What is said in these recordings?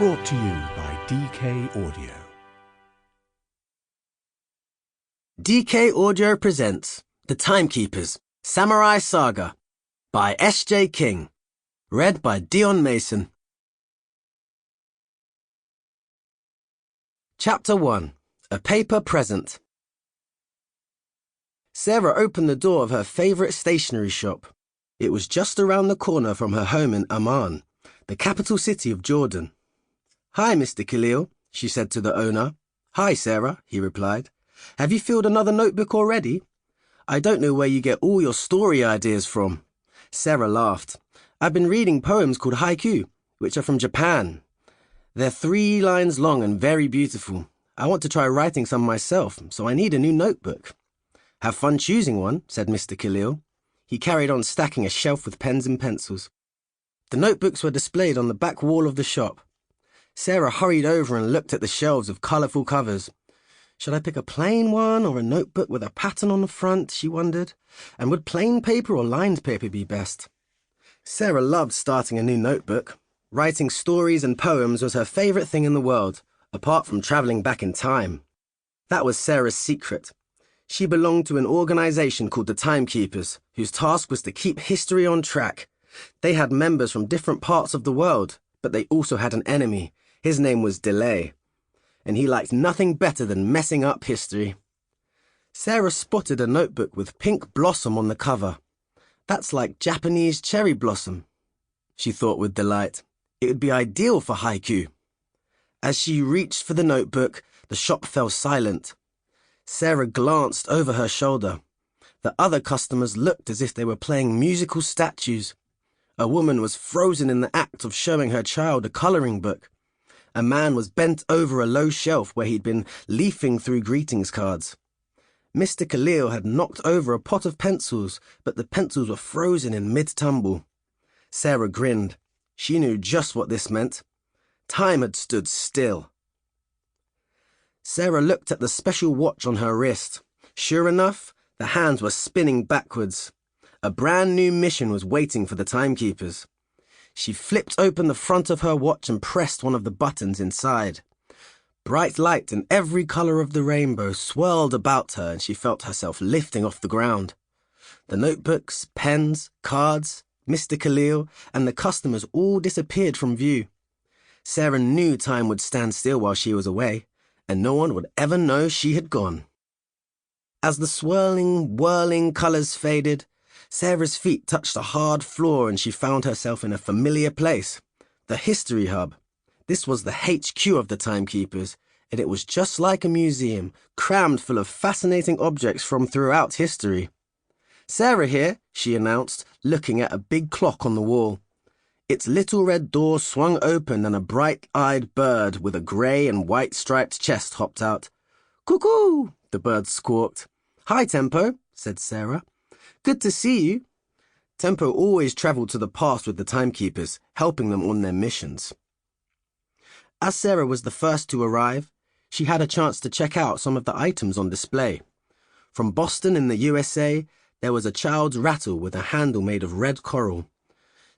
Brought to you by DK Audio. DK Audio presents The Timekeepers, Samurai Saga by S.J. King. Read by Dion Mason. Chapter 1. A Paper Present. Sarah opened the door of her favourite stationery shop. It was just around the corner from her home in Amman, the capital city of Jordan. "Hi, Mr. Khalil," she said to the owner. "Hi, Sarah," he replied. "Have you filled another notebook already? I don't know where you get all your story ideas from." Sarah laughed. "I've been reading poems called haiku, which are from Japan. They're 3 lines long and very beautiful. I want to try writing some myself, so I need a new notebook." "Have fun choosing one," said Mr. Khalil. He carried on stacking a shelf with pens and pencils. The notebooks were displayed on the back wall of the shop. Sarah hurried over and looked at the shelves of colourful covers. Should I pick a plain one or a notebook with a pattern on the front, she wondered, and would plain paper or lined paper be best? Sarah loved starting a new notebook. Writing stories and poems was her favourite thing in the world, apart from travelling back in time. That was Sarah's secret. She belonged to an organisation called the Timekeepers, whose task was to keep history on track. They had members from different parts of the world, but they also had an enemy. His name was Delay, and he liked nothing better than messing up history. Sarah spotted a notebook with pink blossom on the cover. "That's like Japanese cherry blossom," she thought with delight. It would be ideal for haiku. As she reached for the notebook, the shop fell silent. Sarah glanced over her shoulder. The other customers looked as if they were playing musical statues. A woman was frozen in the act of showing her child a colouring book. A man was bent over a low shelf where he'd been leafing through greetings cards. Mr. Khalil had knocked over a pot of pencils, but the pencils were frozen in mid-tumble. Sarah grinned. She knew just what this meant. Time had stood still. Sarah looked at the special watch on her wrist. Sure enough, the hands were spinning backwards. A brand new mission was waiting for the Timekeepers. She flipped open the front of her watch and pressed one of the buttons inside. Bright light in every colour of the rainbow swirled about her, and she felt herself lifting off the ground. The notebooks, pens, cards, Mr. Khalil, and the customers all disappeared from view. Sarah knew time would stand still while she was away, and no one would ever know she had gone. As the swirling, whirling colours faded, Sarah's feet touched a hard floor and she found herself in a familiar place, the History Hub. This was the HQ of the Timekeepers, and it was just like a museum, crammed full of fascinating objects from throughout history. "Sarah here," she announced, looking at a big clock on the wall. Its little red door swung open and a bright-eyed bird with a grey and white striped chest hopped out. "Cuckoo!" the bird squawked. "Hi, Tempo," said Sarah. "Good to see you." Tempo always travelled to the past with the Timekeepers, helping them on their missions. As Sarah was the first to arrive, she had a chance to check out some of the items on display. From Boston in the USA, there was a child's rattle with a handle made of red coral.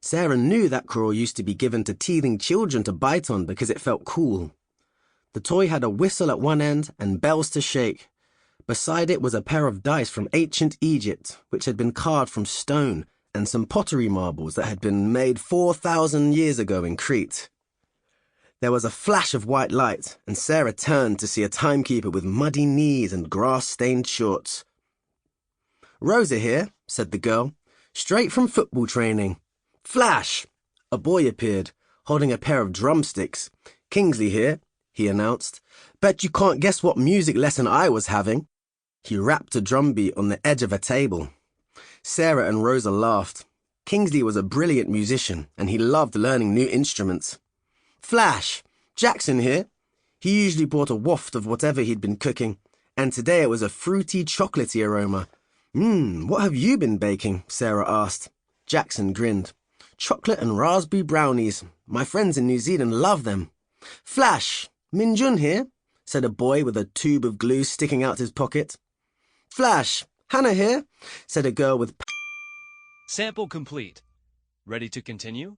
Sarah knew that coral used to be given to teething children to bite on because it felt cool. The toy had a whistle at one end and bells to shake. Beside it was a pair of dice from ancient Egypt, which had been carved from stone, and some pottery marbles that had been made 4,000 years ago in Crete. There was a flash of white light, and Sarah turned to see a timekeeper with muddy knees and grass-stained shorts. "Rosa here," said the girl, "straight from football training." Flash! A boy appeared, holding a pair of drumsticks. "Kingsley here," he announced. "Bet you can't guess what music lesson I was having." He rapped a drum beat on the edge of a table. Sarah and Rosa laughed. Kingsley was a brilliant musician, and he loved learning new instruments. "Flash! Jackson here." He usually brought a waft of whatever he'd been cooking, and today it was a fruity, chocolatey aroma. What have you been baking?" Sarah asked. Jackson grinned. "Chocolate and raspberry brownies. My friends in New Zealand love them." "Flash! Minjun here," said a boy with a tube of glue sticking out his pocket. "Flash! Hannah here," said a girl with... Sample complete. Ready to continue?